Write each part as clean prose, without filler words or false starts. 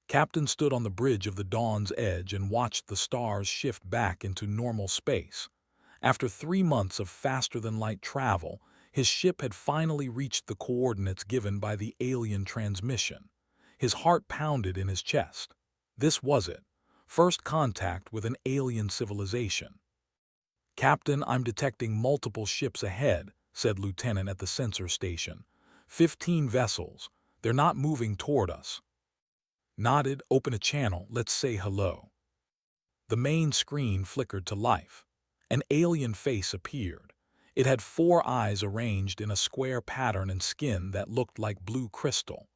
Captain stood on the bridge of the Dawn's Edge and watched the stars shift back into normal space. After 3 months of faster-than-light travel, his ship had finally reached the coordinates given by the alien transmission. His heart pounded in his chest. This was it. First contact with an alien civilization. "Captain, I'm detecting multiple ships ahead," said Lieutenant at the sensor station. 15 vessels. They're not moving toward us." Nodded. "Open a channel. Let's say hello." The main screen flickered to life. An alien face appeared. It had 4 eyes arranged in a square pattern and skin that looked like blue crystal.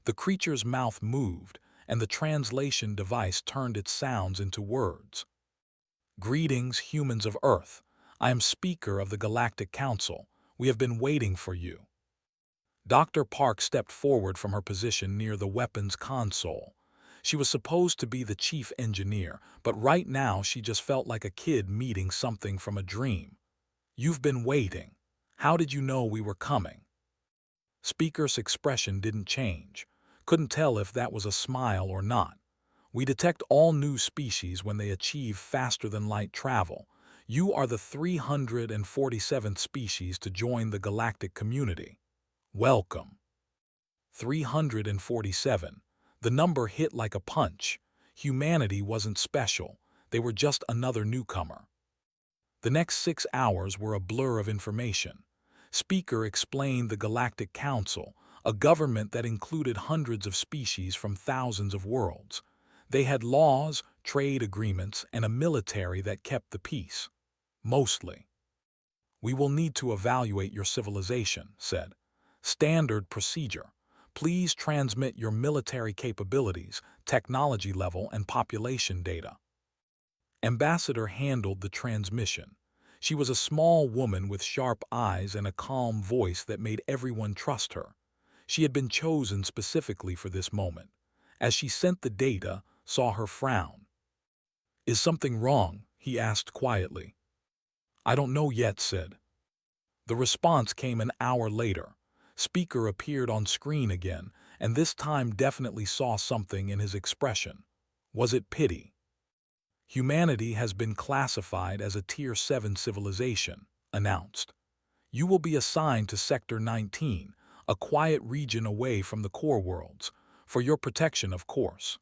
The creature's mouth moved, and the translation device turned its sounds into words. "Greetings, humans of Earth. I am Speaker of the Galactic Council. We have been waiting for you." Dr. Park stepped forward from her position near the weapons console. She was supposed to be the chief engineer, but right now she just felt like a kid meeting something from a dream. "You've been waiting. How did you know we were coming?" Speaker's expression didn't change. Couldn't tell if that was a smile or not. "We detect all new species when they achieve faster-than-light travel. You are the 347th species to join the galactic community. Welcome." 347. The number hit like a punch. Humanity wasn't special. They were just another newcomer. The next 6 hours were a blur of information. Speaker explained the Galactic Council, a government that included hundreds of species from thousands of worlds. They had laws, trade agreements, and a military that kept the peace. Mostly. "We will need to evaluate your civilization," said. "Standard procedure. Please transmit your military capabilities, technology level, and population data." Ambassador handled the transmission. She was a small woman with sharp eyes and a calm voice that made everyone trust her. She had been chosen specifically for this moment. As she sent the data, saw her frown. "Is something wrong?" he asked quietly. "I don't know yet," said. The response came an hour later. Speaker appeared on screen again, and this time definitely saw something in his expression. Was it pity? "Humanity has been classified as a Tier 7 civilization," announced. "You will be assigned to Sector 19, a quiet region away from the core worlds, for your protection, of course."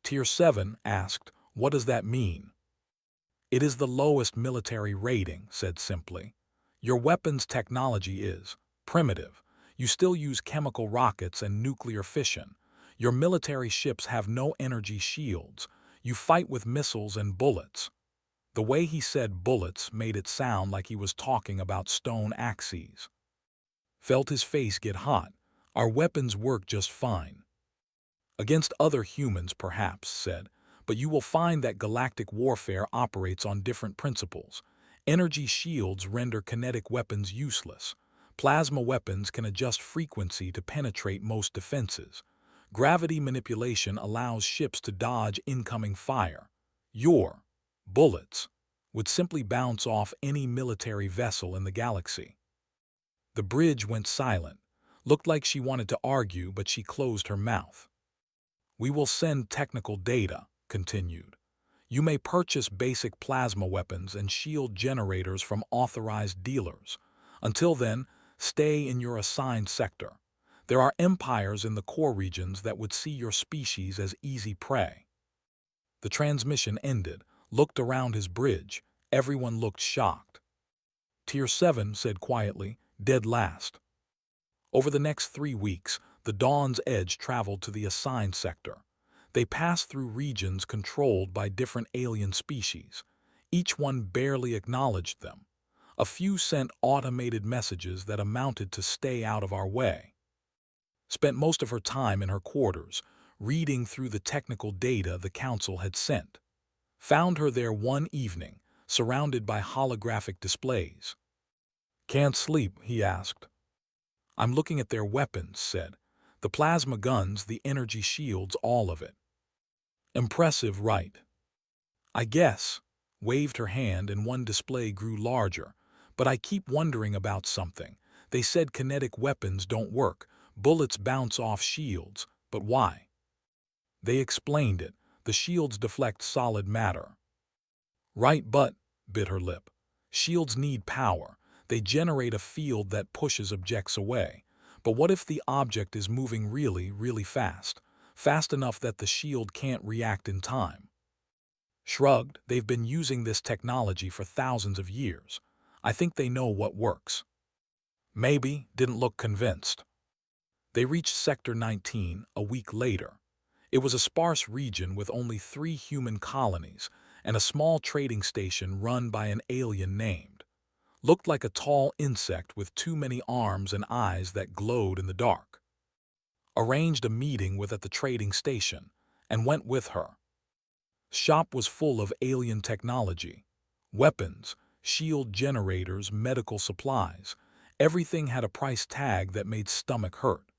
Tier 7 asked, "What does that mean?" "It is the lowest military rating," said simply. "Your weapons technology is primitive. You still use chemical rockets and nuclear fission. Your military ships have no energy shields. You fight with missiles and bullets." The way he said bullets made it sound like he was talking about stone axes. Felt his face get hot. "Our weapons work just fine." "Against other humans, perhaps," said, "but you will find that galactic warfare operates on different principles. Energy shields render kinetic weapons useless. Plasma weapons can adjust frequency to penetrate most defenses. Gravity manipulation allows ships to dodge incoming fire. Your bullets would simply bounce off any military vessel in the galaxy." The bridge went silent. Looked like she wanted to argue, but she closed her mouth. "We will send technical data," continued. "You may purchase basic plasma weapons and shield generators from authorized dealers. Until then, stay in your assigned sector. There are empires in the core regions that would see your species as easy prey." The transmission ended, looked around his bridge. Everyone looked shocked. Tier 7 said quietly, "Dead last." Over the next 3 weeks, the Dawn's Edge traveled to the assigned sector. They passed through regions controlled by different alien species. Each one barely acknowledged them. A few sent automated messages that amounted to "stay out of our way." Spent most of her time in her quarters, reading through the technical data the Council had sent. Found her there one evening, surrounded by holographic displays. "Can't sleep?" he asked. "I'm looking at their weapons," said. "The plasma guns, the energy shields, all of it." "Impressive, right?" "I guess." Waved her hand and one display grew larger. "But I keep wondering about something. They said kinetic weapons don't work. Bullets bounce off shields. But why?" They explained it. The shields deflect solid matter. Right, but, bit her lip. Shields need power. They generate a field that pushes objects away. But what if the object is moving really, really fast? Fast enough that the shield can't react in time. Shrugged, they've been using this technology for thousands of years. I think they know what works. Maybe, didn't look convinced. They reached Sector 19 a week later. It was a sparse region with only 3 human colonies and a small trading station run by an alien named. Looked like a tall insect with too many arms and eyes that glowed in the dark. Arranged a meeting with at the trading station and went with her. Shop was full of alien technology. Weapons, shield generators, medical supplies. Everything had a price tag that made stomach hurt.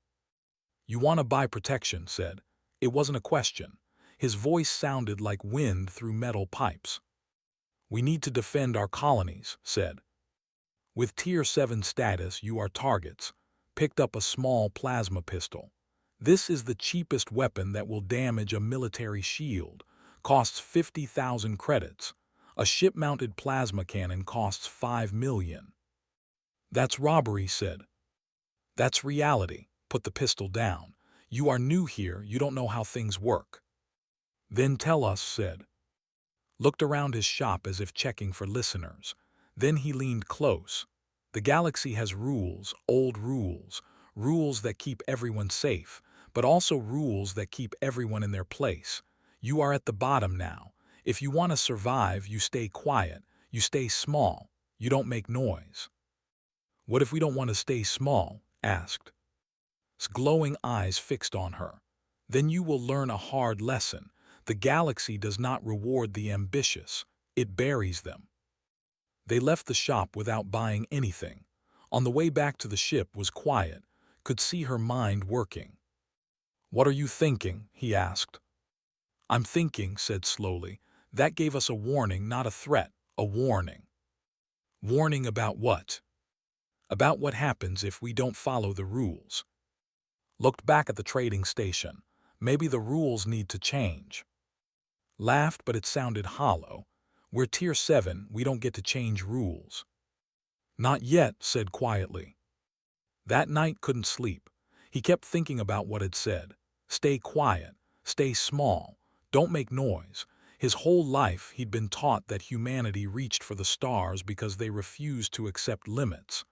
"You want to buy protection," said. It wasn't a question. His voice sounded like wind through metal pipes. "We need to defend our colonies," said. "With Tier 7 status, you are targets." Picked up a small plasma pistol. "This is the cheapest weapon that will damage a military shield. Costs 50,000 credits. A ship-mounted plasma cannon costs 5 million. "That's robbery," said. "That's reality." Put the pistol down. "You are new here, you don't know how things work." "Then tell us," said. Looked around his shop as if checking for listeners. Then he leaned close. "The galaxy has rules, old rules. Rules that keep everyone safe, but also rules that keep everyone in their place. You are at the bottom now. If you want to survive, you stay quiet. You stay small. You don't make noise." "What if we don't want to stay small?" asked. His glowing eyes fixed on her. "Then you will learn a hard lesson. The galaxy does not reward the ambitious. It buries them." They left the shop without buying anything. On the way back to the ship was quiet. Could see her mind working. "What are you thinking?" he asked. "I'm thinking," said slowly. "That gave us a warning, not a threat. A warning." "Warning about what?" "About what happens if we don't follow the rules." Looked back at the trading station. Maybe the rules need to change. Laughed, but it sounded hollow. "We're Tier 7, we don't get to change rules." "Not yet," said quietly. That night couldn't sleep. He kept thinking about what it said. Stay quiet, stay small, don't make noise. His whole life he'd been taught that humanity reached for the stars because they refused to accept limits.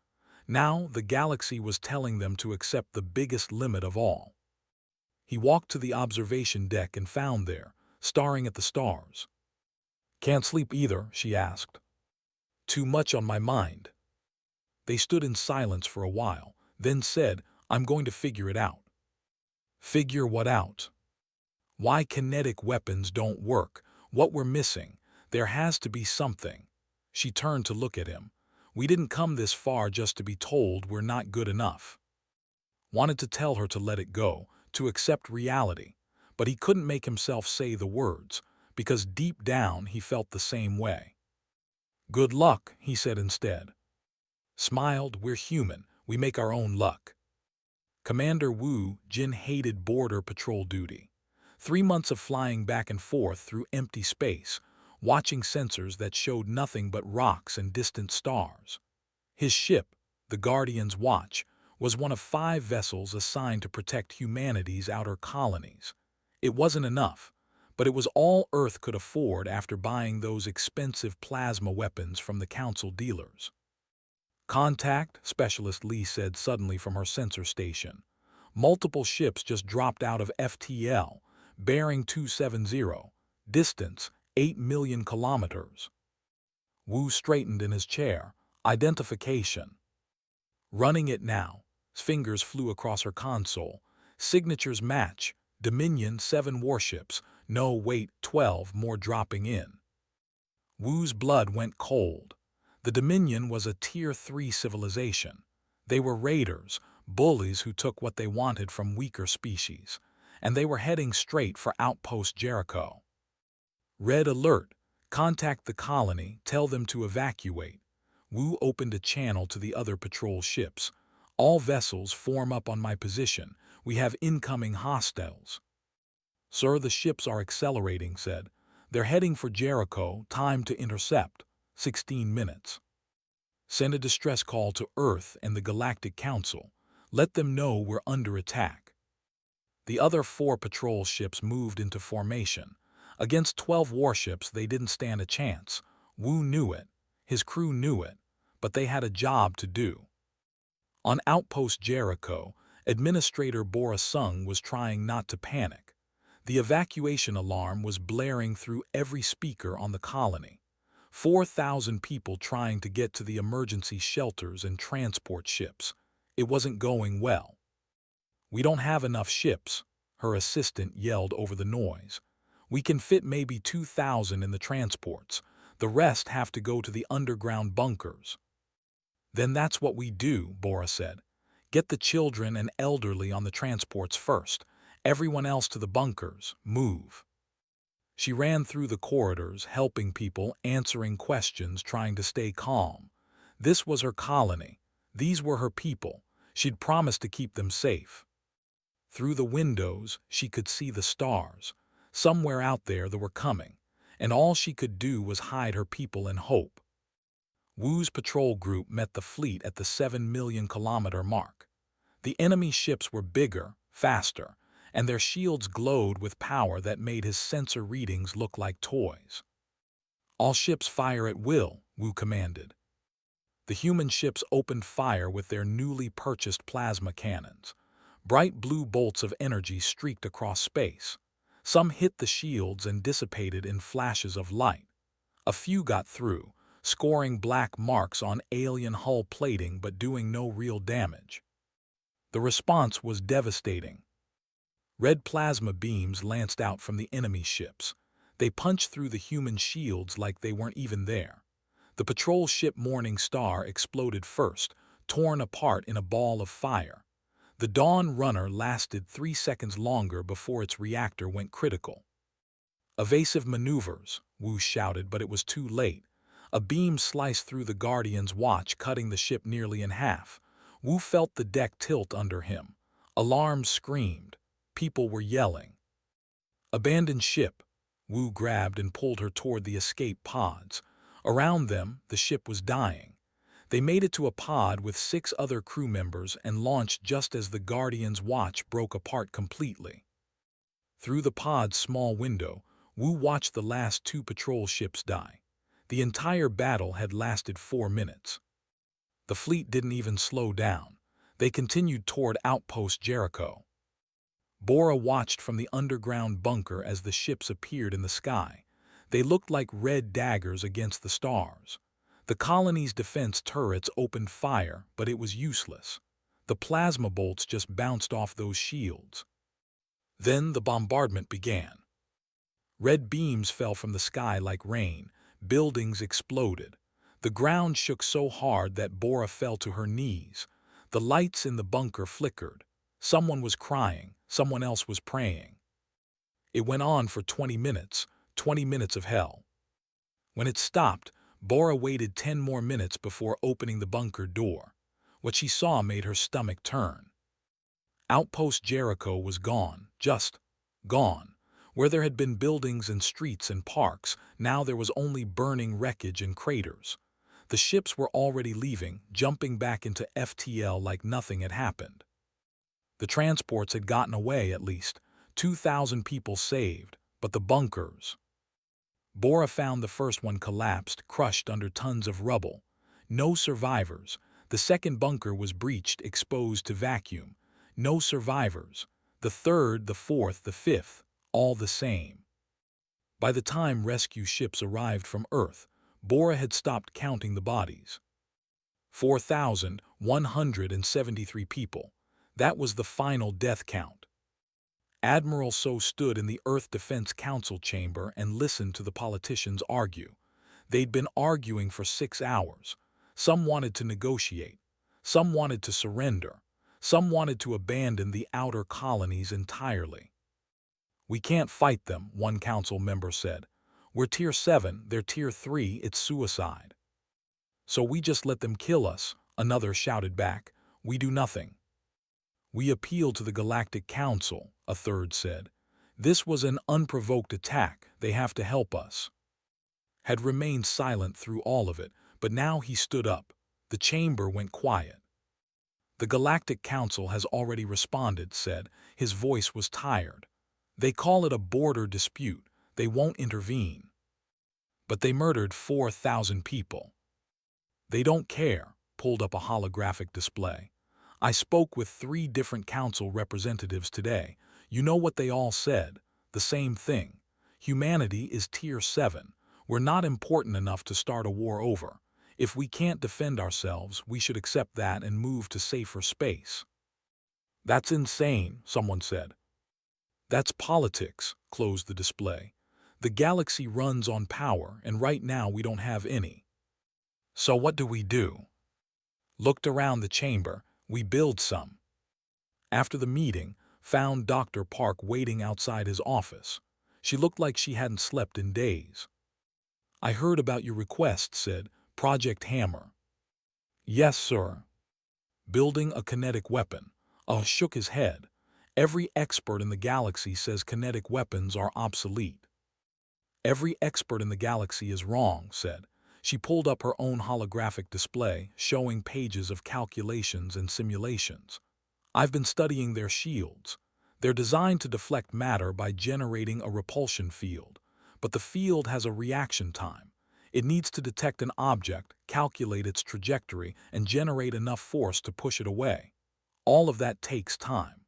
Now the galaxy was telling them to accept the biggest limit of all. He walked to the observation deck and found there, staring at the stars. "Can't sleep either," she asked. "Too much on my mind." They stood in silence for a while, then said, "I'm going to figure it out." "Figure what out?" "Why kinetic weapons don't work, what we're missing. There has to be something." She turned to look at him. "We didn't come this far just to be told we're not good enough." Wanted to tell her to let it go, to accept reality, but he couldn't make himself say the words, because deep down he felt the same way. "Good luck," he said instead. Smiled, "We're human, we make our own luck." Commander Wu Jin hated border patrol duty. 3 months of flying back and forth through empty space, watching sensors that showed nothing but rocks and distant stars. His ship, the Guardian's Watch, was one of 5 vessels assigned to protect humanity's outer colonies. It wasn't enough, but it was all Earth could afford after buying those expensive plasma weapons from the Council dealers. "Contact," Specialist Lee said suddenly from her sensor station. "Multiple ships just dropped out of FTL, bearing 270, distance 8 million kilometers." Wu straightened in his chair. "Identification." "Running it now." His fingers flew across her console. "Signatures match. Dominion 7 warships. No, wait, 12 more dropping in." Wu's blood went cold. The Dominion was a Tier 3 civilization. They were raiders, bullies who took what they wanted from weaker species, and they were heading straight for Outpost Jericho. "Red alert. Contact the colony, tell them to evacuate." Wu opened a channel to the other patrol ships. "All vessels form up on my position. We have incoming hostiles." "Sir, the ships are accelerating," said. "They're heading for Jericho, time to intercept. 16 minutes. Send a distress call to Earth and the Galactic Council. Let them know we're under attack." The other 4 patrol ships moved into formation. Against 12 warships, they didn't stand a chance. Wu knew it. His crew knew it. But they had a job to do. On Outpost Jericho, Administrator Bora Sung was trying not to panic. The evacuation alarm was blaring through every speaker on the colony. 4,000 people trying to get to the emergency shelters and transport ships. It wasn't going well. "We don't have enough ships," her assistant yelled over the noise. "We can fit maybe 2,000 in the transports. The rest have to go to the underground bunkers." "Then that's what we do," Bora said. "Get the children and elderly on the transports first. Everyone else to the bunkers. Move." She ran through the corridors, helping people, answering questions, trying to stay calm. This was her colony. These were her people. She'd promised to keep them safe. Through the windows, she could see the stars. Somewhere out there they were coming, and all she could do was hide her people and hope. Wu's patrol group met the fleet at the 7 million-kilometer mark. The enemy ships were bigger, faster, and their shields glowed with power that made his sensor readings look like toys. "All ships fire at will," Wu commanded. The human ships opened fire with their newly purchased plasma cannons. Bright blue bolts of energy streaked across space. Some hit the shields and dissipated in flashes of light. A few got through, scoring black marks on alien hull plating but doing no real damage. The response was devastating. Red plasma beams lanced out from the enemy ships. They punched through the human shields like they weren't even there. The patrol ship Morning Star exploded first, torn apart in a ball of fire. The Dawn Runner lasted 3 seconds longer before its reactor went critical. "Evasive maneuvers," Wu shouted, but it was too late. A beam sliced through the Guardian's watch, cutting the ship nearly in half. Wu felt the deck tilt under him. Alarms screamed. People were yelling. "Abandoned ship." Wu grabbed and pulled her toward the escape pods. Around them, the ship was dying. They made it to a pod with 6 other crew members and launched just as the Guardian's watch broke apart completely. Through the pod's small window, Wu watched the last 2 patrol ships die. The entire battle had lasted 4 minutes. The fleet didn't even slow down. They continued toward Outpost Jericho. Bora watched from the underground bunker as the ships appeared in the sky. They looked like red daggers against the stars. The colony's defense turrets opened fire, but it was useless. The plasma bolts just bounced off those shields. Then the bombardment began. Red beams fell from the sky like rain. Buildings exploded. The ground shook so hard that Bora fell to her knees. The lights in the bunker flickered. Someone was crying. Someone else was praying. It went on for 20 minutes, 20 minutes of hell. When it stopped, Bora waited 10 more minutes before opening the bunker door. What she saw made her stomach turn. Outpost Jericho was gone, just gone. Where there had been buildings and streets and parks, now there was only burning wreckage and craters. The ships were already leaving, jumping back into FTL like nothing had happened. The transports had gotten away at least, 2,000 people saved, but the bunkers. Bora found the first one collapsed, crushed under tons of rubble. No survivors. The second bunker was breached, exposed to vacuum. No survivors. The third, the fourth, the fifth, all the same. By the time rescue ships arrived from Earth, Bora had stopped counting the bodies. 4,173 people. That was the final death count. Admiral So stood in the Earth Defense Council chamber and listened to the politicians argue. They'd been arguing for 6 hours. Some wanted to negotiate. Some wanted to surrender. Some wanted to abandon the outer colonies entirely. "We can't fight them," one council member said. "We're Tier 7, they're Tier 3, it's suicide." "So we just let them kill us," another shouted back. "We do nothing." "We appeal to the Galactic Council," a third said. This was an unprovoked attack. They have to help us. Had remained silent through all of it, but now he stood up. The chamber went quiet. The Galactic Council has already responded, said. His voice was tired. They call it a border dispute. They won't intervene. But they murdered 4,000 people. They don't care, pulled up a holographic display. I spoke with 3 different council representatives today. You know what they all said? The same thing. Humanity is Tier 7. We're not important enough to start a war over. If we can't defend ourselves, we should accept that and move to safer space. That's insane, someone said. That's politics, closed the display. The galaxy runs on power, and right now we don't have any. So what do we do? Looked around the chamber. We build some. After the meeting, found Dr. Park waiting outside his office. She looked like she hadn't slept in days. I heard about your request, said. Project Hammer. Yes, sir. Building a kinetic weapon. Shook his head. Every expert in the galaxy says kinetic weapons are obsolete. Every expert in the galaxy is wrong, said. She pulled up her own holographic display, showing pages of calculations and simulations. I've been studying their shields. They're designed to deflect matter by generating a repulsion field, but the field has a reaction time. It needs to detect an object, calculate its trajectory, and generate enough force to push it away. All of that takes time.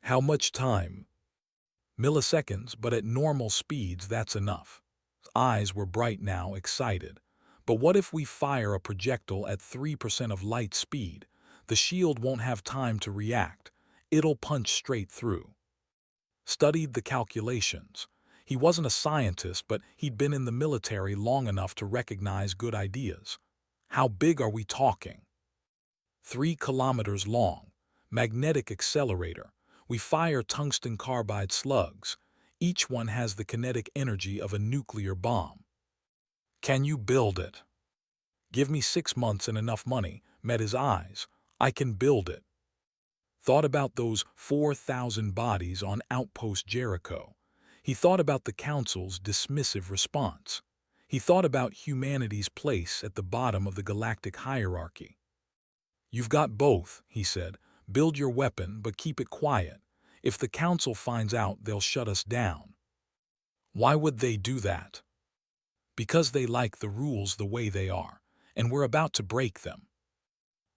How much time? Milliseconds, but at normal speeds that's enough. His eyes were bright now, excited. But what if we fire a projectile at 3% of light speed? The shield won't have time to react. It'll punch straight through. Studied the calculations. He wasn't a scientist, but he'd been in the military long enough to recognize good ideas. How big are we talking? 3 kilometers long. Magnetic accelerator. We fire tungsten carbide slugs. Each one has the kinetic energy of a nuclear bomb. Can you build it? Give me 6 months and enough money. Met his eyes. I can build it. Thought about those 4,000 bodies on Outpost Jericho. He thought about the Council's dismissive response. He thought about humanity's place at the bottom of the galactic hierarchy. You've got both, he said. Build your weapon, but keep it quiet. If the Council finds out, they'll shut us down. Why would they do that? Because they like the rules the way they are, and we're about to break them.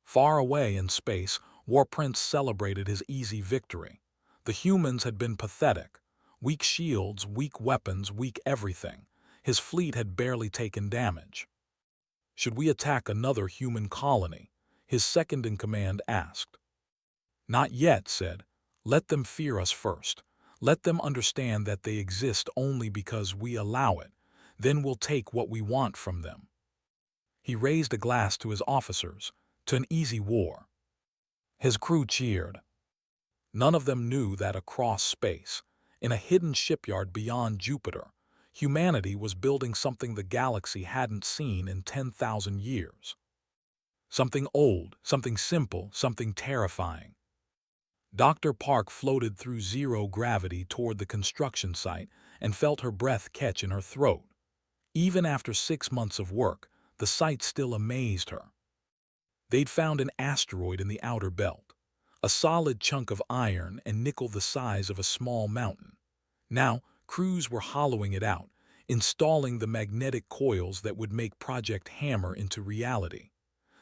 Far away in space, War Prince celebrated his easy victory. The humans had been pathetic. Weak shields, weak weapons, weak everything. His fleet had barely taken damage. Should we attack another human colony? His second-in-command asked. Not yet, said. Let them fear us first. Let them understand that they exist only because we allow it. Then we'll take what we want from them. He raised a glass to his officers, to an easy war. His crew cheered. None of them knew that across space, in a hidden shipyard beyond Jupiter, humanity was building something the galaxy hadn't seen in 10,000 years. Something old, something simple, something terrifying. Dr. Park floated through zero gravity toward the construction site and felt her breath catch in her throat. Even after 6 months of work, the site still amazed her. They'd found an asteroid in the outer belt, a solid chunk of iron and nickel the size of a small mountain. Now, crews were hollowing it out, installing the magnetic coils that would make Project Hammer into reality.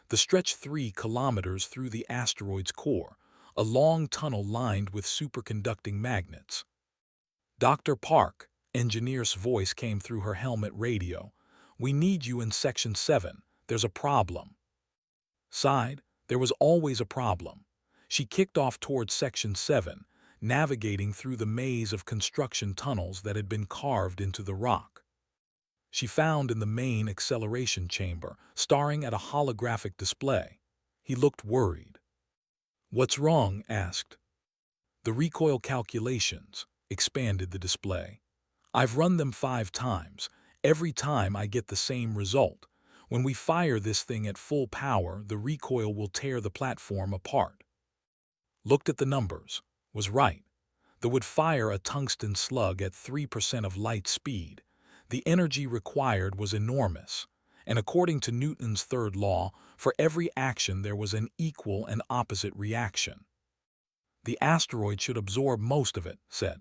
The stretch 3 kilometers through the asteroid's core, a long tunnel lined with superconducting magnets. Dr. Park, engineer's voice came through her helmet radio. We need you in Section 7. There's a problem. Sighed. There was always a problem. She kicked off towards Section 7, navigating through the maze of construction tunnels that had been carved into the rock. She found in the main acceleration chamber, staring at a holographic display. He looked worried. What's wrong? Asked. The recoil calculations, expanded the display. I've run them 5 times. Every time I get the same result. When we fire this thing at full power, the recoil will tear the platform apart. Looked at the numbers. Was right. that would fire a tungsten slug at 3% of light speed. The energy required was enormous, and according to Newton's third law, for every action there was an equal and opposite reaction. The asteroid should absorb most of it, said.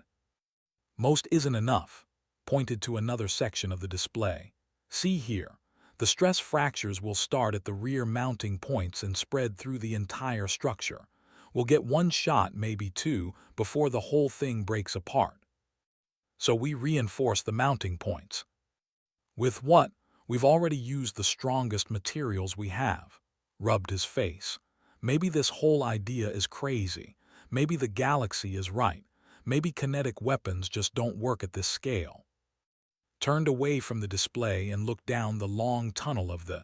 Most isn't enough, pointed to another section of the display. See here, the stress fractures will start at the rear mounting points and spread through the entire structure. We'll get one shot, maybe two, before the whole thing breaks apart. So we reinforce the mounting points. With what? We've already used the strongest materials we have. Rubbed his face. Maybe this whole idea is crazy. Maybe the galaxy is right. Maybe kinetic weapons just don't work at this scale. Turned away from the display and looked down the long tunnel of the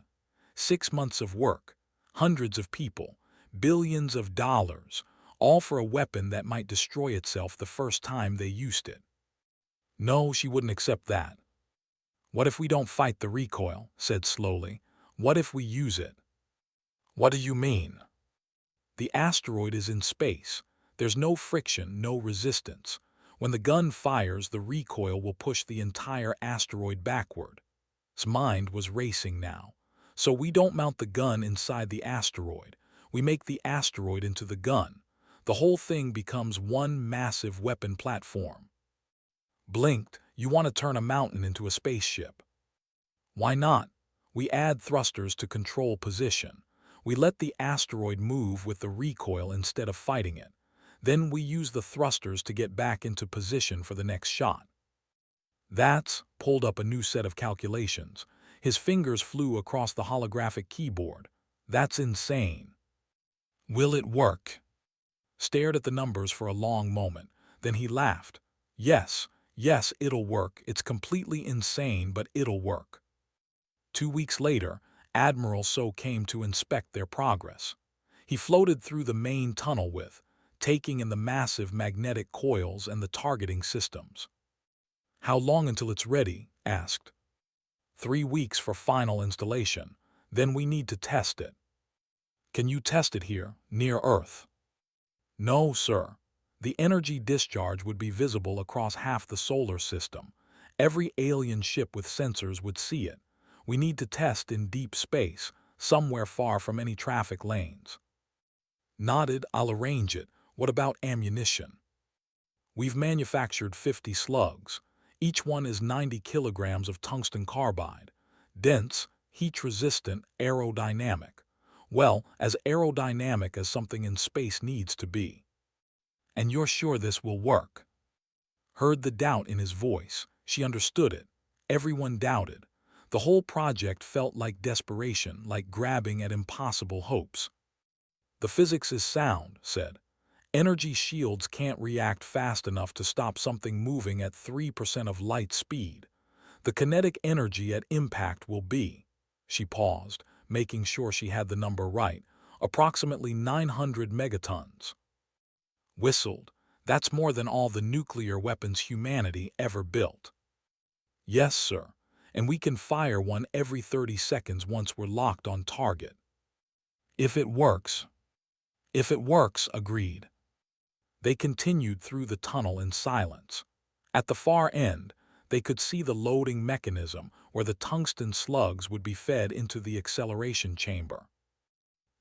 6 months of work, hundreds of people, billions of dollars, all for a weapon that might destroy itself the first time they used it. No, she wouldn't accept that. What if we don't fight the recoil? Said slowly. What if we use it? What do you mean? The asteroid is in space. There's no friction, no resistance. When the gun fires, the recoil will push the entire asteroid backward. His mind was racing now. So we don't mount the gun inside the asteroid. We make the asteroid into the gun. The whole thing becomes one massive weapon platform. Blinked, you want to turn a mountain into a spaceship. Why not? We add thrusters to control position. We let the asteroid move with the recoil instead of fighting it. Then we use the thrusters to get back into position for the next shot. That's pulled up a new set of calculations. His fingers flew across the holographic keyboard. That's insane. Will it work? Stared at the numbers for a long moment. Then he laughed. Yes, it'll work. It's completely insane, but it'll work. 2 weeks later, Admiral So came to inspect their progress. He floated through the main tunnel taking in the massive magnetic coils and the targeting systems. How long until it's ready? Asked. 3 weeks for final installation. Then we need to test it. Can you test it here, near Earth? No, sir. The energy discharge would be visible across half the solar system. Every alien ship with sensors would see it. We need to test in deep space, somewhere far from any traffic lanes. Nodded, I'll arrange it. What about ammunition? We've manufactured 50 slugs. Each one is 90 kilograms of tungsten carbide. Dense, heat-resistant, aerodynamic. Well, as aerodynamic as something in space needs to be. And you're sure this will work? Heard the doubt in his voice. She understood it. Everyone doubted. The whole project felt like desperation, like grabbing at impossible hopes. The physics is sound, said. Energy shields can't react fast enough to stop something moving at 3% of light speed. The kinetic energy at impact will be, she paused, making sure she had the number right, approximately 900 megatons. Whistled. That's more than all the nuclear weapons humanity ever built. Yes, sir. And we can fire one every 30 seconds once we're locked on target. If it works. If it works, agreed. They continued through the tunnel in silence. At the far end, they could see the loading mechanism where the tungsten slugs would be fed into the acceleration chamber.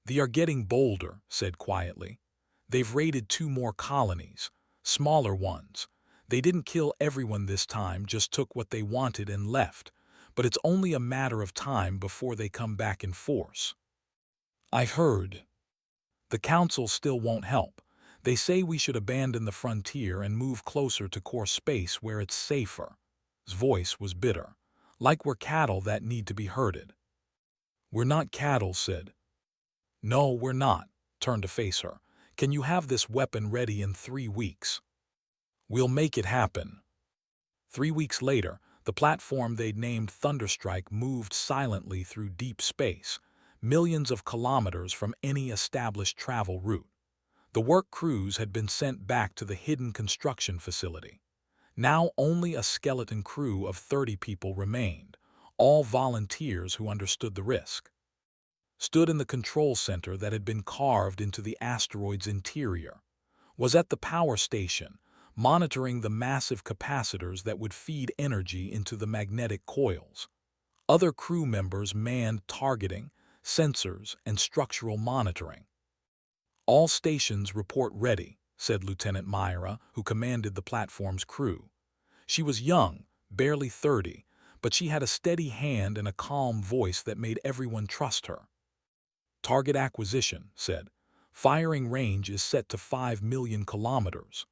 They are getting bolder, said quietly. They've raided 2 more colonies, smaller ones. They didn't kill everyone this time, just took what they wanted and left. But it's only a matter of time before they come back in force. I heard. The Council still won't help. They say we should abandon the frontier and move closer to core space where it's safer. His voice was bitter. Like we're cattle that need to be herded. We're not cattle, said. No, we're not, turned to face her. Can you have this weapon ready in 3 weeks? We'll make it happen. 3 weeks later, the platform they'd named Thunderstrike moved silently through deep space, millions of kilometers from any established travel route. The work crews had been sent back to the hidden construction facility. Now only a skeleton crew of 30 people remained, all volunteers who understood the risk. Stood in the control center that had been carved into the asteroid's interior. Was at the power station, monitoring the massive capacitors that would feed energy into the magnetic coils. Other crew members manned targeting, sensors, and structural monitoring. "All stations report ready," said Lieutenant Myra, who commanded the platform's crew. She was young, barely 30, but she had a steady hand and a calm voice that made everyone trust her. "Target acquisition," said. "Firing range is set to 5 million kilometers."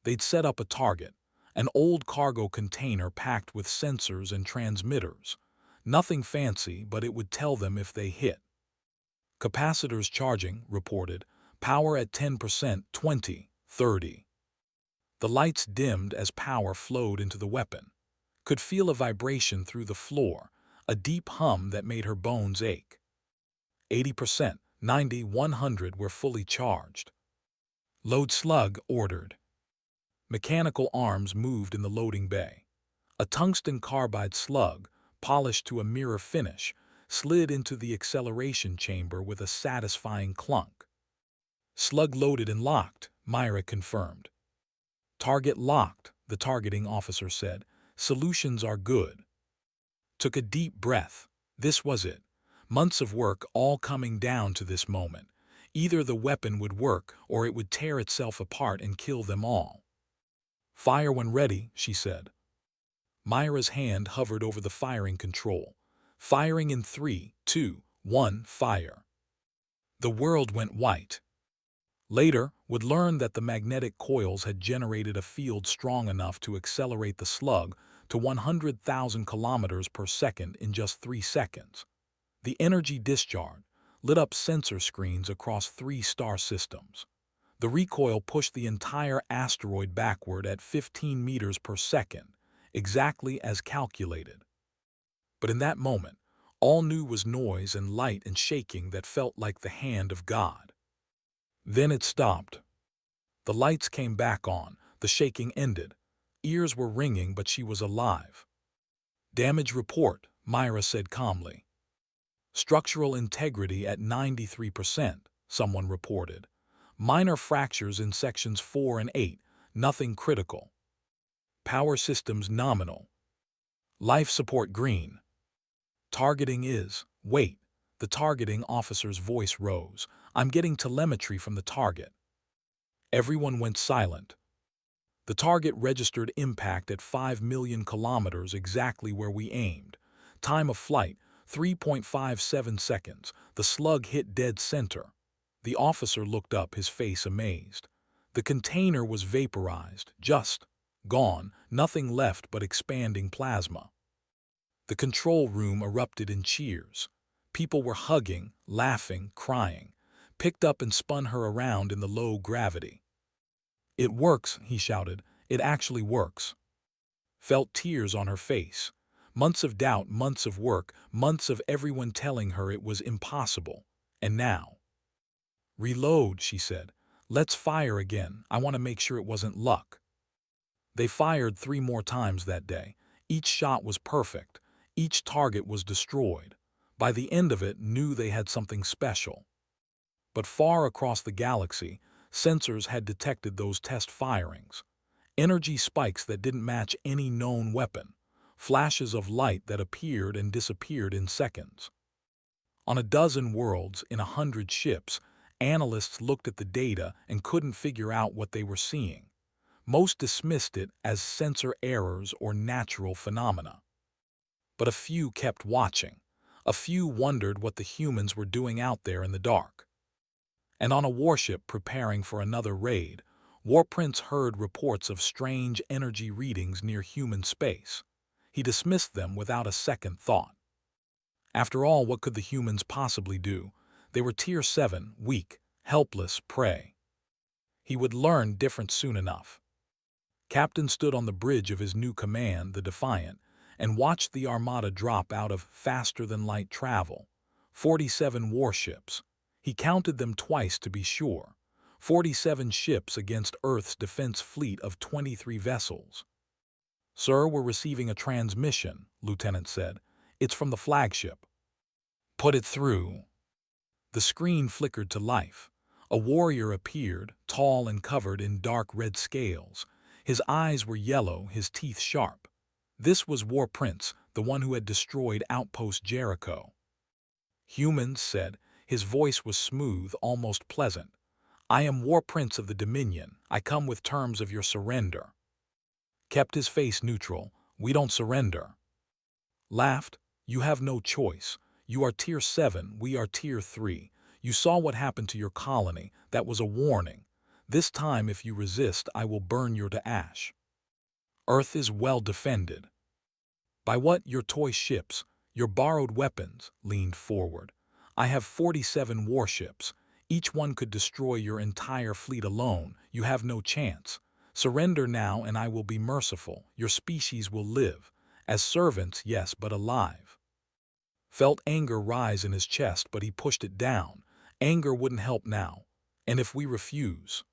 They'd set up a target, an old cargo container packed with sensors and transmitters. Nothing fancy, but it would tell them if they hit. "Capacitors charging," reported. "Power at 10%, 20, 30. The lights dimmed as power flowed into the weapon. Could feel a vibration through the floor, a deep hum that made her bones ache. 80%, 90, 100 were fully charged. "Load slug," ordered. Mechanical arms moved in the loading bay. A tungsten carbide slug, polished to a mirror finish, slid into the acceleration chamber with a satisfying clunk. "Slug loaded and locked," Myra confirmed. "Target locked," the targeting officer said. "Solutions are good." Took a deep breath. This was it. Months of work all coming down to this moment. Either the weapon would work or it would tear itself apart and kill them all. "Fire when ready," she said. Myra's hand hovered over the firing control. "Firing in 3, 2, 1, fire." The world went white. Later, would learn that the magnetic coils had generated a field strong enough to accelerate the slug to 100,000 kilometers per second in just 3 seconds. The energy discharge lit up sensor screens across 3 star systems. The recoil pushed the entire asteroid backward at 15 meters per second, exactly as calculated. But in that moment, all knew was noise and light and shaking that felt like the hand of God. Then it stopped. The lights came back on, the shaking ended. Ears were ringing, but she was alive. "Damage report," Myra said calmly. "Structural integrity at 93%, someone reported. Minor fractures in sections 4 and 8, nothing critical. Power systems nominal. Life support green. Targeting is, wait." The targeting officer's voice rose. "I'm getting telemetry from the target." Everyone went silent. The target registered impact at 5 million kilometers, exactly where we aimed. Time of flight, 3.57 seconds. The slug hit dead center. The officer looked up, his face amazed. The container was vaporized, just gone, nothing left but expanding plasma. The control room erupted in cheers. People were hugging, laughing, crying. Picked up and spun her around in the low gravity. "It works," he shouted. "It actually works." Felt tears on her face. Months of doubt, months of work, months of everyone telling her it was impossible. And now. "Reload," she said. "Let's fire again. I want to make sure it wasn't luck." They fired 3 more times that day. Each shot was perfect. Each target was destroyed. By the end of it, knew they had something special. But far across the galaxy, sensors had detected those test firings. Energy spikes that didn't match any known weapon. Flashes of light that appeared and disappeared in seconds. On a dozen worlds, in 100 ships, analysts looked at the data and couldn't figure out what they were seeing. Most dismissed it as sensor errors or natural phenomena. But a few kept watching. A few wondered what the humans were doing out there in the dark. And on a warship preparing for another raid, Warprince heard reports of strange energy readings near human space. He dismissed them without a second thought. After all, what could the humans possibly do? They were Tier 7, weak, helpless prey. He would learn different soon enough. Captain stood on the bridge of his new command, the Defiant, and watched the armada drop out of faster-than-light travel. 47 warships. He counted them twice to be sure. 47 ships against Earth's defense fleet of 23 vessels. "Sir, we're receiving a transmission," Lieutenant said. "It's from the flagship." "Put it through." The screen flickered to life. A warrior appeared, tall and covered in dark red scales. His eyes were yellow, his teeth sharp. This was War Prince, the one who had destroyed Outpost Jericho. "Humans," said. His voice was smooth, almost pleasant. "I am War Prince of the Dominion. I come with terms of your surrender." Kept his face neutral. "We don't surrender." Laughed. "You have no choice. You are Tier 7, we are Tier 3. You saw what happened to your colony. That was a warning. This time, if you resist, I will burn you to ash. Earth is well defended." "By what? Your toy ships, your borrowed weapons," leaned forward. "I have 47 warships. Each one could destroy your entire fleet alone. You have no chance. Surrender now and I will be merciful. Your species will live. As servants, yes, but alive." Felt anger rise in his chest, but he pushed it down. Anger wouldn't help now. "And if we refuse?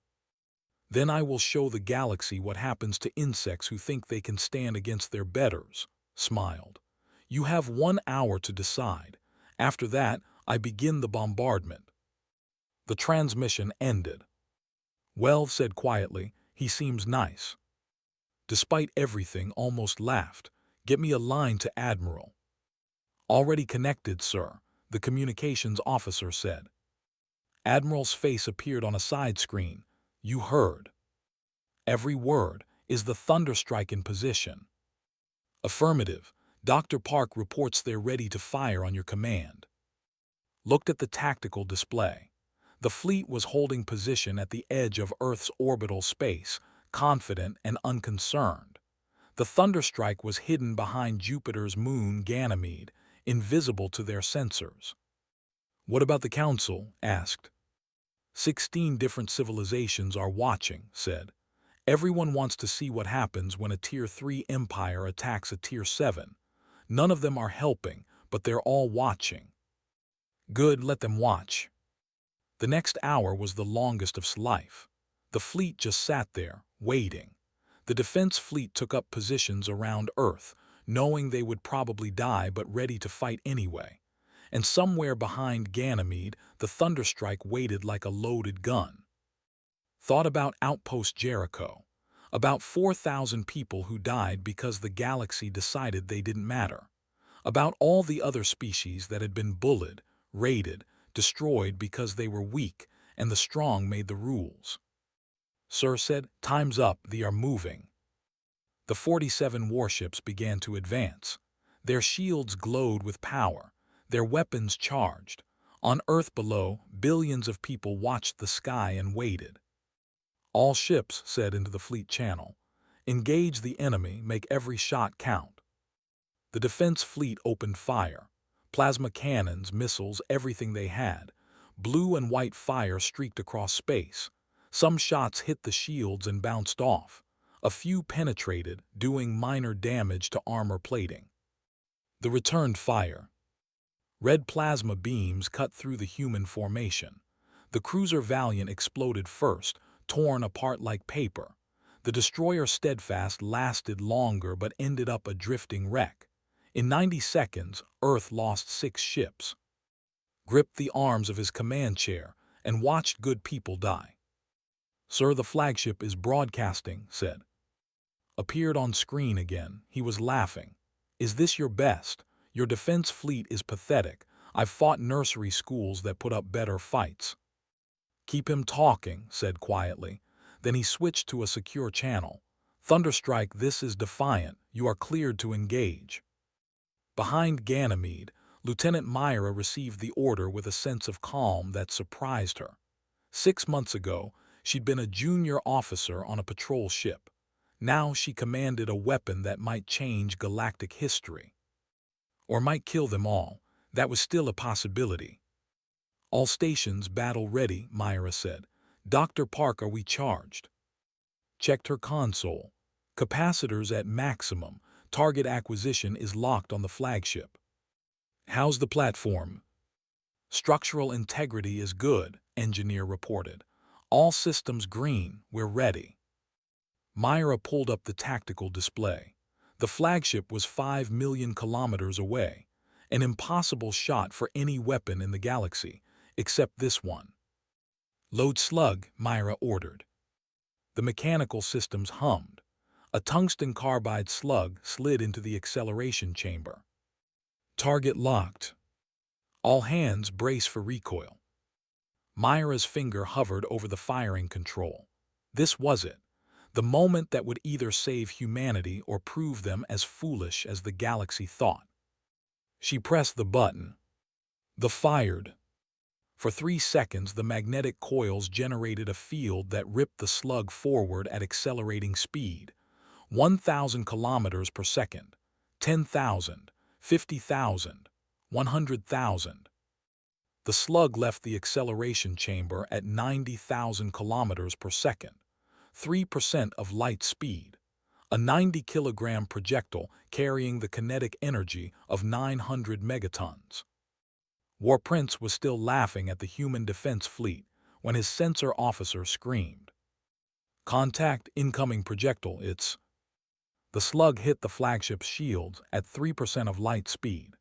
Then I will show the galaxy what happens to insects who think they can stand against their betters." Smiled. "You have 1 hour to decide. After that, I begin the bombardment." The transmission ended. "Well," said quietly, "he seems nice." Despite everything, almost laughed. "Get me a line to Admiral." "Already connected, sir," the communications officer said. Admiral's face appeared on a side screen. "You heard?" "Every word. Is the Thunderstrike in position?" "Affirmative. Dr. Park reports they're ready to fire on your command." Looked at the tactical display. The fleet was holding position at the edge of Earth's orbital space, confident and unconcerned. The Thunderstrike was hidden behind Jupiter's moon Ganymede, invisible to their sensors. "What about the Council?" asked. 16 different civilizations are watching," said. "Everyone wants to see what happens when a Tier 3 empire attacks a Tier 7. None of them are helping, but they're all watching." "Good, let them watch." The next hour was the longest of life. The fleet just sat there, waiting. The defense fleet took up positions around Earth, knowing they would probably die but ready to fight anyway. And somewhere behind Ganymede, the Thunderstrike waited like a loaded gun. Thought about Outpost Jericho. About 4,000 people who died because the galaxy decided they didn't matter. About all the other species that had been bullied, raided, destroyed because they were weak, and the strong made the rules. "Sir," said, "time's up, they are moving." The 47 warships began to advance. Their shields glowed with power, their weapons charged. On Earth below, billions of people watched the sky and waited. "All ships," said into the fleet channel. "Engage the enemy, make every shot count." The defense fleet opened fire. Plasma cannons, missiles, everything they had. Blue and white fire streaked across space. Some shots hit the shields and bounced off. A few penetrated, doing minor damage to armor plating. The returned fire. Red plasma beams cut through the human formation. The cruiser Valiant exploded first, torn apart like paper. The destroyer Steadfast lasted longer but ended up a drifting wreck. In 90 seconds, Earth lost 6 ships. Gripped the arms of his command chair and watched good people die. "Sir, the flagship is broadcasting," said. Appeared on screen again. He was laughing. "Is this your best? Your defense fleet is pathetic. I've fought nursery schools that put up better fights." "Keep him talking," said quietly. Then he switched to a secure channel. "Thunderstrike, this is Defiant. You are cleared to engage." Behind Ganymede, Lieutenant Myra received the order with a sense of calm that surprised her. 6 months ago, she'd been a junior officer on a patrol ship. Now she commanded a weapon that might change galactic history. Or might kill them all. That was still a possibility. "All stations battle ready," Myra said. "Dr. Park, are we charged?" Checked her console. "Capacitors at maximum. Target acquisition is locked on the flagship." "How's the platform?" "Structural integrity is good," engineer reported. "All systems green, we're ready." Myra pulled up the tactical display. The flagship was 5 million kilometers away, an impossible shot for any weapon in the galaxy, except this one. Load slug, Myra ordered. The mechanical systems hummed. A tungsten carbide slug slid into the acceleration chamber. Target locked. All hands brace for recoil. Myra's finger hovered over the firing control. This was it. The moment that would either save humanity or prove them as foolish as the galaxy thought. She pressed the button. The fired. For 3 seconds, the magnetic coils generated a field that ripped the slug forward at accelerating speed. 1,000 kilometers per second. 10,000. 50,000. 100,000. The slug left the acceleration chamber at 90,000 kilometers per second. 3% of light speed. A 90-kilogram projectile carrying the kinetic energy of 900 megatons. War Prince was still laughing at the human defense fleet when his sensor officer screamed. Contact incoming projectile, it's... The slug hit the flagship's shields at 3% of light speed.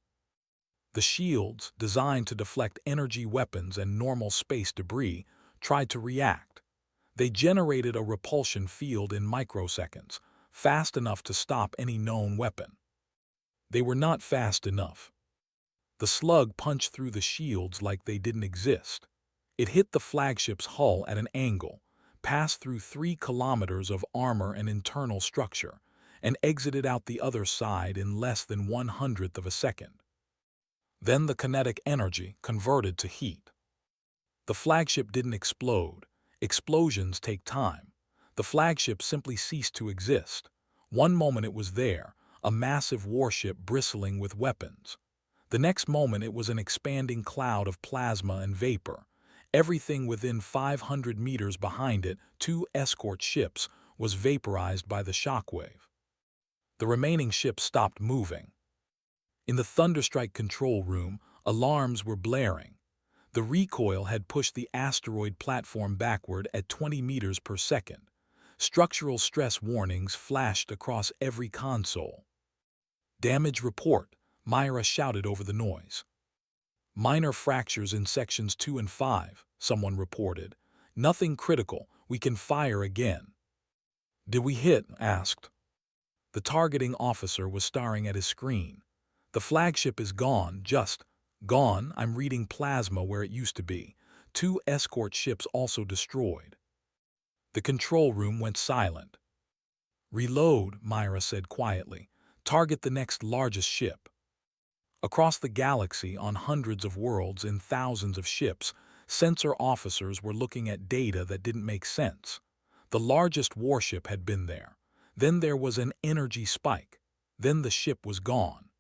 The shields, designed to deflect energy weapons and normal space debris, tried to react. They generated a repulsion field in microseconds, fast enough to stop any known weapon. They were not fast enough. The slug punched through the shields like they didn't exist. It hit the flagship's hull at an angle, passed through 3 kilometers of armor and internal structure, and exited out the other side in less than 1/100th of a second. Then the kinetic energy converted to heat. The flagship didn't explode. Explosions take time. The flagship simply ceased to exist. One moment it was there, a massive warship bristling with weapons. The next moment it was an expanding cloud of plasma and vapor. Everything within 500 meters behind it, 2 escort ships, was vaporized by the shockwave. The remaining ships stopped moving. In the Thunderstrike control room, alarms were blaring. The recoil had pushed the asteroid platform backward at 20 meters per second. Structural stress warnings flashed across every console. Damage report, Myra shouted over the noise. Minor fractures in sections 2 and 5, someone reported. Nothing critical, we can fire again. Did we hit? Asked. The targeting officer was staring at his screen. The flagship is gone, just gone. I'm reading plasma where it used to be. 2 escort ships also destroyed. The control room went silent. Reload, Myra said quietly. Target the next largest ship. Across the galaxy, on hundreds of worlds in thousands of ships, sensor officers were looking at data that didn't make sense. The largest warship had been there. Then there was an energy spike. Then the ship was gone.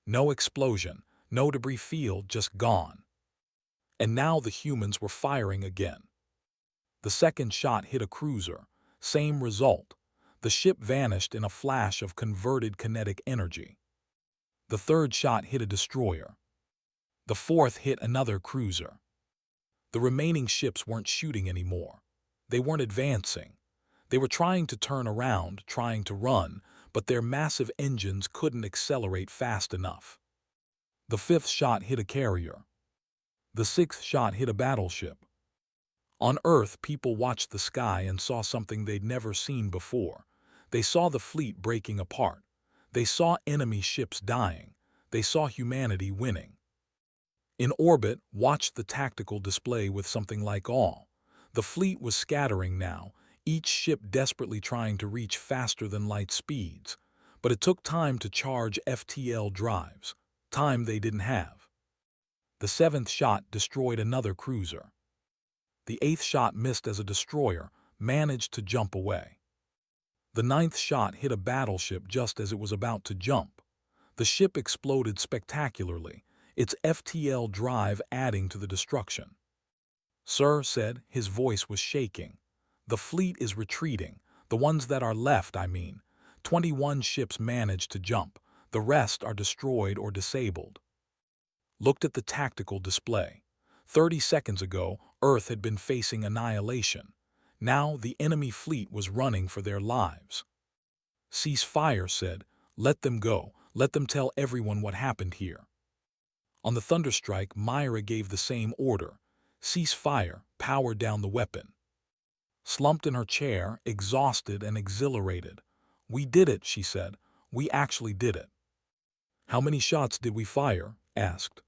No explosion, no debris field, just gone. And now the humans were firing again. The second shot hit a cruiser. Same result. The ship vanished in a flash of converted kinetic energy. The third shot hit a destroyer. The fourth hit another cruiser. The remaining ships weren't shooting anymore. They weren't advancing. They were trying to turn around, trying to run, but their massive engines couldn't accelerate fast enough. The fifth shot hit a carrier. The sixth shot hit a battleship. On Earth, people watched the sky and saw something they'd never seen before. They saw the fleet breaking apart. They saw enemy ships dying. They saw humanity winning. In orbit, watched the tactical display with something like awe. The fleet was scattering now, each ship desperately trying to reach faster than light speeds. But it took time to charge FTL drives, time they didn't have. The seventh shot destroyed another cruiser. The eighth shot missed as a destroyer, managed to jump away. The ninth shot hit a battleship just as it was about to jump. The ship exploded spectacularly, its FTL drive adding to the destruction. "Sir," said, his voice was shaking. "The fleet is retreating. The ones that are left, I mean. 21 ships managed to jump. The rest are destroyed or disabled." Looked at the tactical display. 30 seconds ago, Earth had been facing annihilation. Now the enemy fleet was running for their lives. "Cease fire," said. "Let them go. Let them tell everyone what happened here." On the Thunderstrike, Myra gave the same order. Cease fire, power down the weapon. Slumped in her chair, exhausted and exhilarated. We did it, she said. We actually did it. How many shots did we fire? Asked.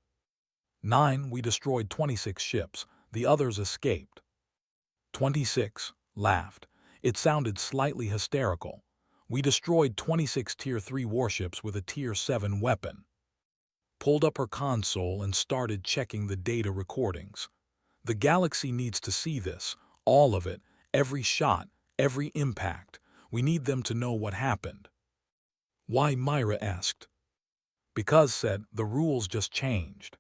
9, we destroyed 26 ships. The others escaped. 26, laughed. It sounded slightly hysterical. We destroyed 26 Tier 3 warships with a Tier 7 weapon. Pulled up her console and started checking the data recordings. The galaxy needs to see this, all of it, every shot, every impact. We need them to know what happened. Why? Myra asked. Because, said, the rules just changed.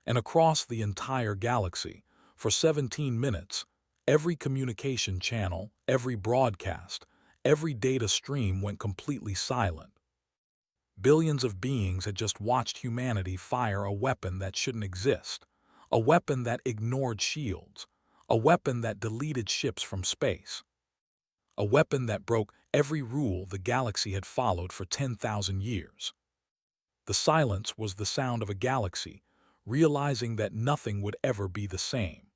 And across the entire galaxy, for 17 minutes, every communication channel, every broadcast, every data stream went completely silent. Billions of beings had just watched humanity fire a weapon that shouldn't exist, a weapon that ignored shields, a weapon that deleted ships from space, a weapon that broke every rule the galaxy had followed for 10,000 years. The silence was the sound of a galaxy, realizing that nothing would ever be the same.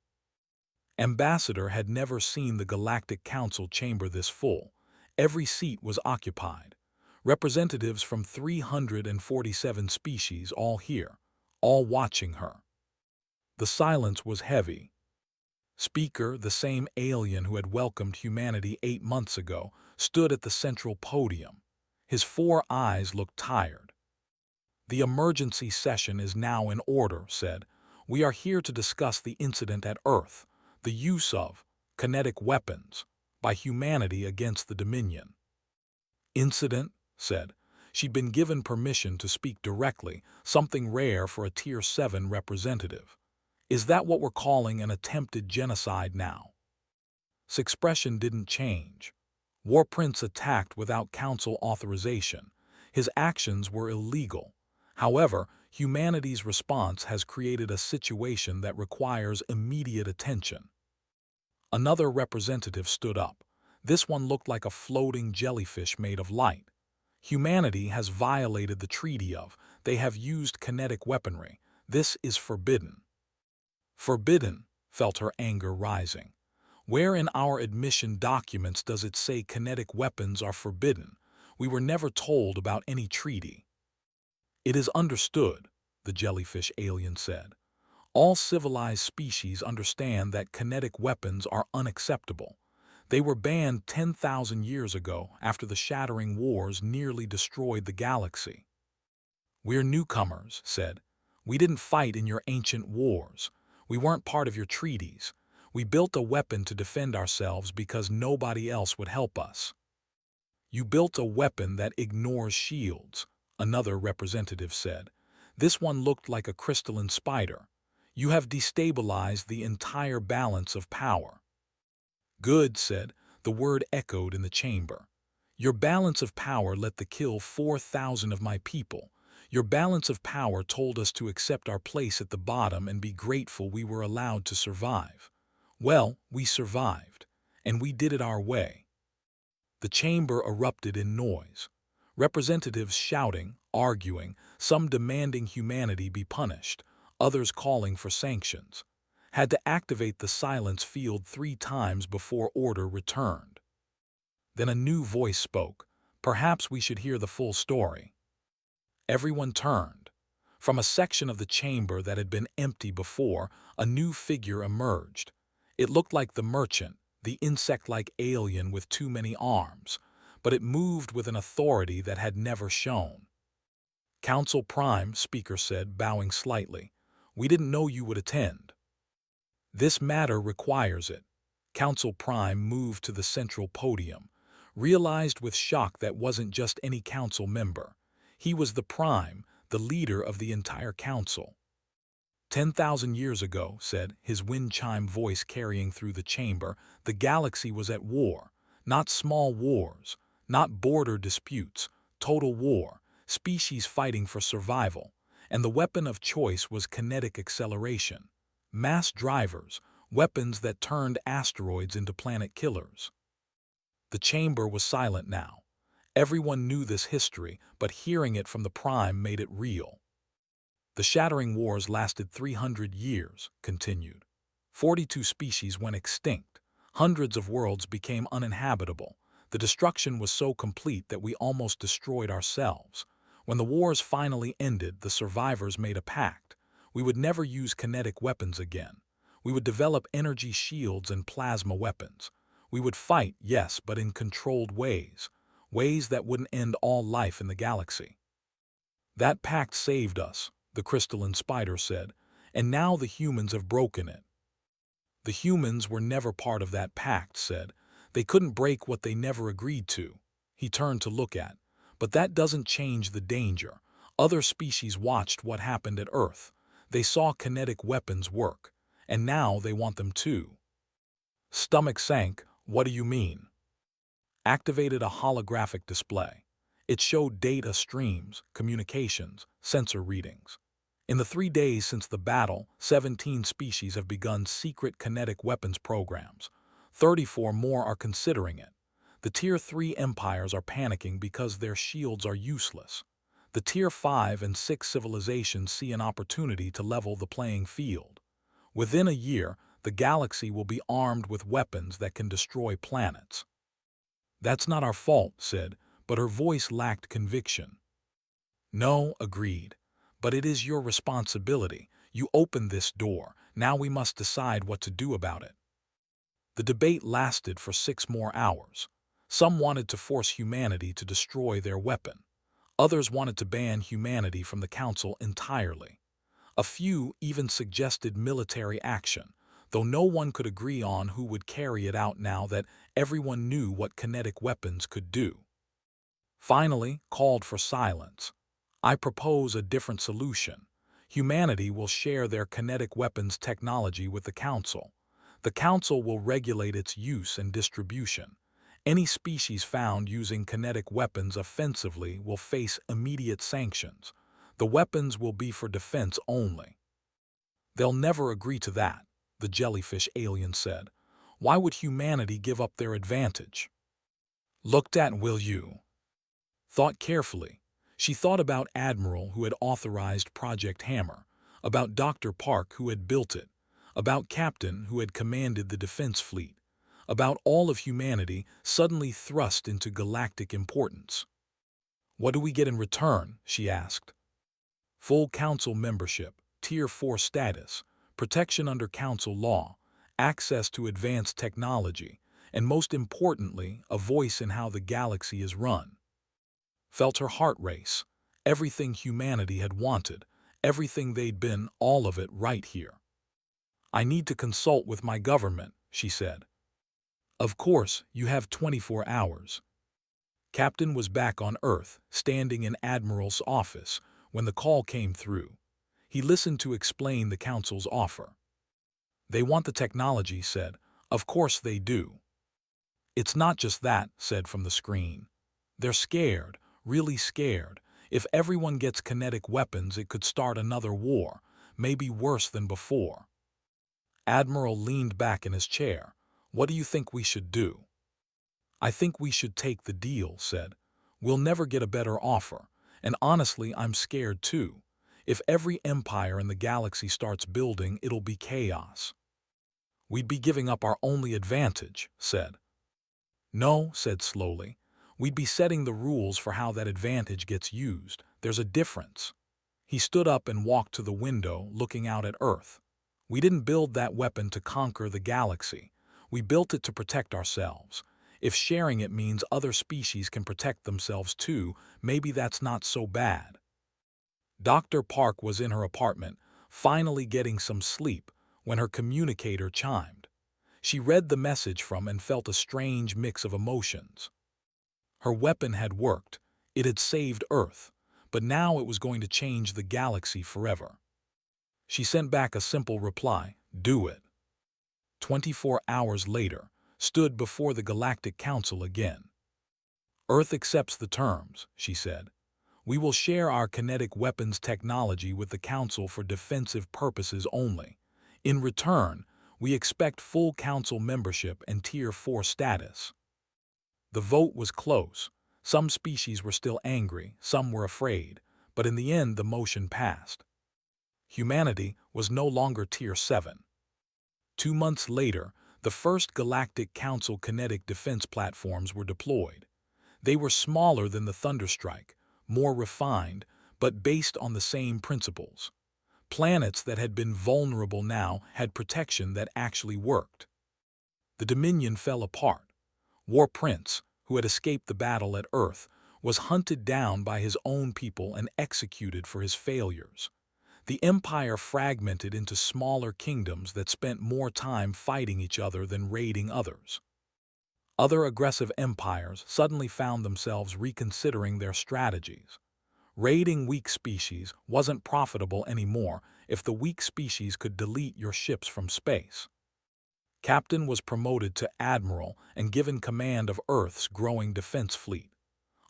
Ambassador had never seen the Galactic Council chamber this full. Every seat was occupied. Representatives from 347 species all here, all watching her. The silence was heavy. Speaker, the same alien who had welcomed humanity 8 months ago, stood at the central podium. His 4 eyes looked tired. The emergency session is now in order, said. We are here to discuss the incident at Earth, the use of kinetic weapons by humanity against the Dominion. Incident, said. She'd been given permission to speak directly, something rare for a Tier 7 representative. Is that what we're calling an attempted genocide now? His expression didn't change. War Prince attacked without council authorization. His actions were illegal. However, humanity's response has created a situation that requires immediate attention. Another representative stood up. This one looked like a floating jellyfish made of light. Humanity has violated the treaty of, they have used kinetic weaponry. This is forbidden. Forbidden, felt her anger rising. Where in our admission documents does it say kinetic weapons are forbidden? We were never told about any treaty. It is understood, the jellyfish alien said. All civilized species understand that kinetic weapons are unacceptable. They were banned 10,000 years ago after the Shattering Wars nearly destroyed the galaxy. We're newcomers, said. We didn't fight in your ancient wars. We weren't part of your treaties. We built a weapon to defend ourselves because nobody else would help us. You built a weapon that ignores shields, another representative said. This one looked like a crystalline spider. You have destabilized the entire balance of power. Good, said. The word echoed in the chamber. Your balance of power let the kill 4,000 of my people. Your balance of power told us to accept our place at the bottom and be grateful we were allowed to survive. Well, we survived, and we did it our way. The chamber erupted in noise. Representatives shouting, arguing, some demanding humanity be punished, others calling for sanctions. Had to activate the silence field 3 times before order returned. Then a new voice spoke. Perhaps we should hear the full story. Everyone turned. From a section of the chamber that had been empty before, a new figure emerged. It looked like the merchant, the insect-like alien with too many arms, but it moved with an authority that had never shown. Council Prime, speaker said, bowing slightly. We didn't know you would attend. This matter requires it. Council Prime moved to the central podium, realized with shock that wasn't just any council member. He was the Prime, the leader of the entire council. 10,000 years ago, said, his wind chime voice carrying through the chamber, the galaxy was at war. Not small wars, not border disputes, total war, species fighting for survival. And the weapon of choice was kinetic acceleration. Mass drivers, weapons that turned asteroids into planet killers. The chamber was silent now. Everyone knew this history, but hearing it from the Prime made it real. The Shattering Wars lasted 300 years, continued. 42 species went extinct. Hundreds of worlds became uninhabitable. The destruction was so complete that we almost destroyed ourselves. When the wars finally ended, the survivors made a pact. We would never use kinetic weapons again. We would develop energy shields and plasma weapons. We would fight, yes, but in controlled ways. Ways that wouldn't end all life in the galaxy. That pact saved us, the crystalline spider said, and now the humans have broken it. The humans were never part of that pact, said. They couldn't break what they never agreed to. He turned to look at. But that doesn't change the danger. Other species watched what happened at Earth. They saw kinetic weapons work. And now they want them too. Stomach sank. What do you mean? Activated a holographic display. It showed data streams, communications, sensor readings. In the 3 days since the battle, 17 species have begun secret kinetic weapons programs. 34 more are considering it. The Tier 3 empires are panicking because their shields are useless. The Tier 5 and 6 civilizations see an opportunity to level the playing field. Within a year, the galaxy will be armed with weapons that can destroy planets. That's not our fault, said, but her voice lacked conviction. No, agreed. But it is your responsibility. You opened this door. Now we must decide what to do about it. The debate lasted for 6 more hours. Some wanted to force humanity to destroy their weapon. Others wanted to ban humanity from the Council entirely. A few even suggested military action, though no one could agree on who would carry it out now that everyone knew what kinetic weapons could do. Finally, called for silence. I propose a different solution. Humanity will share their kinetic weapons technology with the Council. The Council will regulate its use and distribution. Any species found using kinetic weapons offensively will face immediate sanctions. The weapons will be for defense only. They'll never agree to that, the jellyfish alien said. Why would humanity give up their advantage? Looked at, will you? Thought carefully. She thought about Admiral who had authorized Project Hammer, about Dr. Park who had built it, about Captain who had commanded the defense fleet, about all of humanity suddenly thrust into galactic importance. What do we get in return? She asked. Full Council membership, Tier 4 status, protection under Council law, access to advanced technology, and most importantly, a voice in how the galaxy is run. Felt her heart race. Everything humanity had wanted, everything they'd been, all of it right here. I need to consult with my government, she said. Of course, you have 24 hours. Captain was back on Earth, standing in Admiral's office, when the call came through. He listened to explain the Council's offer. They want the technology, said. Of course they do. It's not just that, said from the screen. They're scared, really scared. If everyone gets kinetic weapons, it could start another war, maybe worse than before. Admiral leaned back in his chair. What do you think we should do? I think we should take the deal, said. We'll never get a better offer, and honestly, I'm scared too. If every empire in the galaxy starts building, it'll be chaos. We'd be giving up our only advantage, said. No, said slowly. We'd be setting the rules for how that advantage gets used. There's a difference. He stood up and walked to the window, looking out at Earth. We didn't build that weapon to conquer the galaxy. We built it to protect ourselves. If sharing it means other species can protect themselves too, maybe that's not so bad. Dr. Park was in her apartment, finally getting some sleep, when her communicator chimed. She read the message from and felt a strange mix of emotions. Her weapon had worked. It had saved Earth, but now it was going to change the galaxy forever. She sent back a simple reply, do it. 24 hours later, stood before the Galactic Council again. Earth accepts the terms, she said. We will share our kinetic weapons technology with the Council for defensive purposes only. In return, we expect full Council membership and Tier 4 status. The vote was close. Some species were still angry, some were afraid, but in the end the motion passed. Humanity was no longer Tier 7. 2 months later, the first Galactic Council kinetic defense platforms were deployed. They were smaller than the Thunderstrike, more refined, but based on the same principles. Planets that had been vulnerable now had protection that actually worked. The Dominion fell apart. War Prince, who had escaped the battle at Earth, was hunted down by his own people and executed for his failures. The Empire fragmented into smaller kingdoms that spent more time fighting each other than raiding others. Other aggressive empires suddenly found themselves reconsidering their strategies. Raiding weak species wasn't profitable anymore if the weak species could delete your ships from space. Captain was promoted to admiral and given command of Earth's growing defense fleet.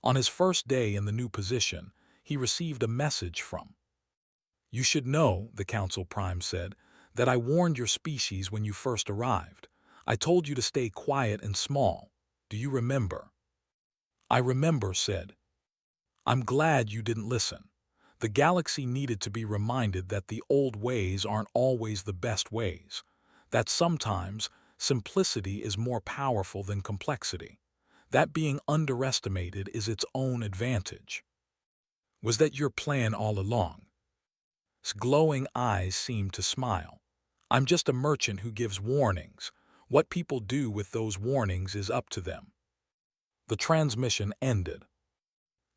On his first day in the new position, he received a message from. "You should know," the Council Prime said, "that I warned your species when you first arrived. I told you to stay quiet and small. Do you remember?" "I remember," said. "I'm glad you didn't listen. The galaxy needed to be reminded that the old ways aren't always the best ways. That sometimes simplicity is more powerful than complexity. That being underestimated is its own advantage." "Was that your plan all along?" His glowing eyes seemed to smile. "I'm just a merchant who gives warnings. What people do with those warnings is up to them." The transmission ended.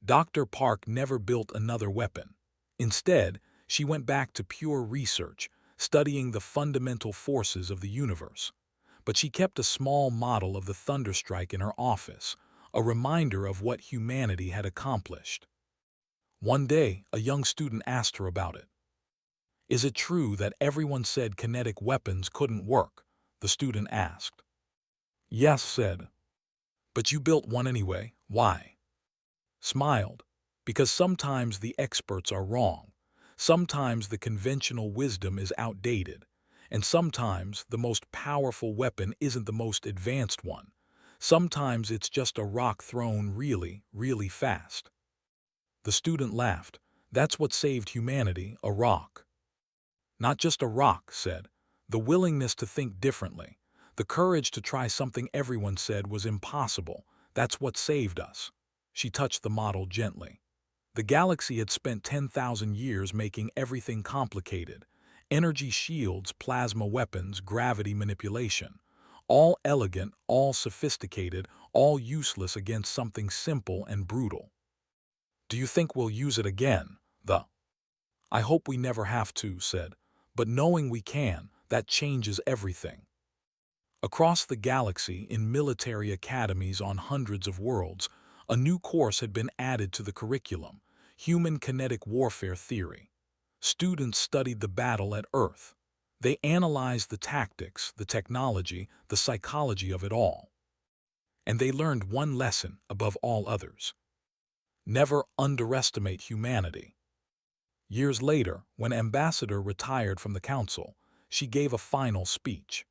Dr. Park never built another weapon. Instead, she went back to pure research, studying the fundamental forces of the universe. But she kept a small model of the Thunderstrike in her office, a reminder of what humanity had accomplished. One day, a young student asked her about it. "Is it true that everyone said kinetic weapons couldn't work?" the student asked. "Yes," said. "But you built one anyway. Why?" Smiled. "Because sometimes the experts are wrong. Sometimes the conventional wisdom is outdated. And sometimes the most powerful weapon isn't the most advanced one. Sometimes it's just a rock thrown really, really fast." The student laughed. "That's what saved humanity, a rock." "Not just a rock," said. "The willingness to think differently. The courage to try something everyone said was impossible. That's what saved us." She touched the model gently. The galaxy had spent 10,000 years making everything complicated. Energy shields, plasma weapons, gravity manipulation. All elegant, all sophisticated, all useless against something simple and brutal. "Do you think we'll use it again?" "I hope we never have to," said. "But knowing we can, that changes everything." Across the galaxy, in military academies on hundreds of worlds, a new course had been added to the curriculum: Human Kinetic Warfare Theory. Students studied the battle at Earth. They analyzed the tactics, the technology, the psychology of it all. And they learned one lesson above all others: never underestimate humanity. Years later, when Ambassador retired from the council, she gave a final speech.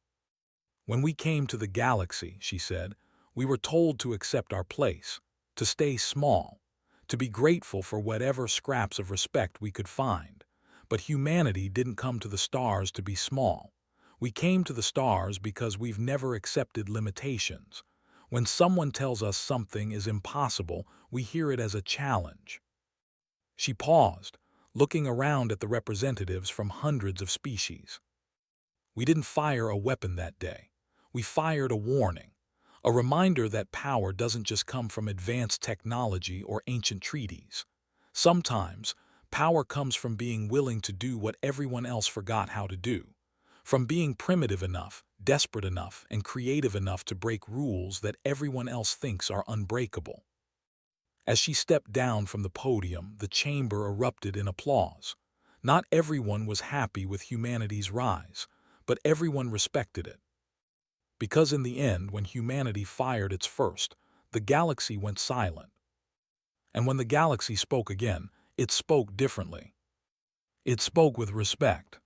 "When we came to the galaxy," she said, "we were told to accept our place, to stay small, to be grateful for whatever scraps of respect we could find. But humanity didn't come to the stars to be small. We came to the stars because we've never accepted limitations. When someone tells us something is impossible, we hear it as a challenge." She paused, looking around at the representatives from hundreds of species. "We didn't fire a weapon that day. We fired a warning, a reminder that power doesn't just come from advanced technology or ancient treaties. Sometimes, power comes from being willing to do what everyone else forgot how to do, from being primitive enough, desperate enough, and creative enough to break rules that everyone else thinks are unbreakable." As she stepped down from the podium, the chamber erupted in applause. Not everyone was happy with humanity's rise, but everyone respected it. Because in the end, when humanity fired its first, the galaxy went silent. And when the galaxy spoke again, it spoke differently. It spoke with respect.